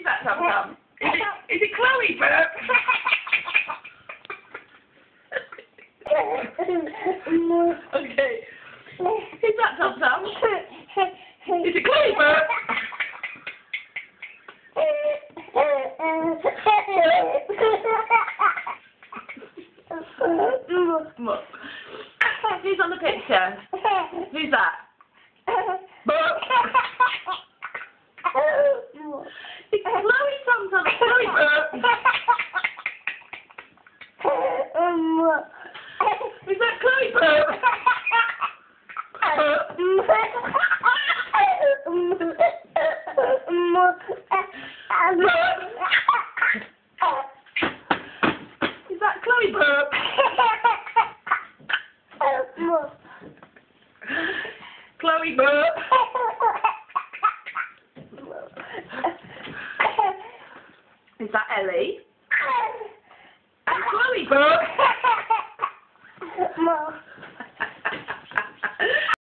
Is that Tum Tum? Is it Chloe Burp? Okay. Is that Tum Tum? Is it Chloe Burp? Look. Who's on the picture? Who's that? Burp. It's Chloe Tum Tum. Chloe Burp. Is that Chloe Burp? Is that Chloe Burp? Chloe Burp. Is that Ellie? Chloe Burp.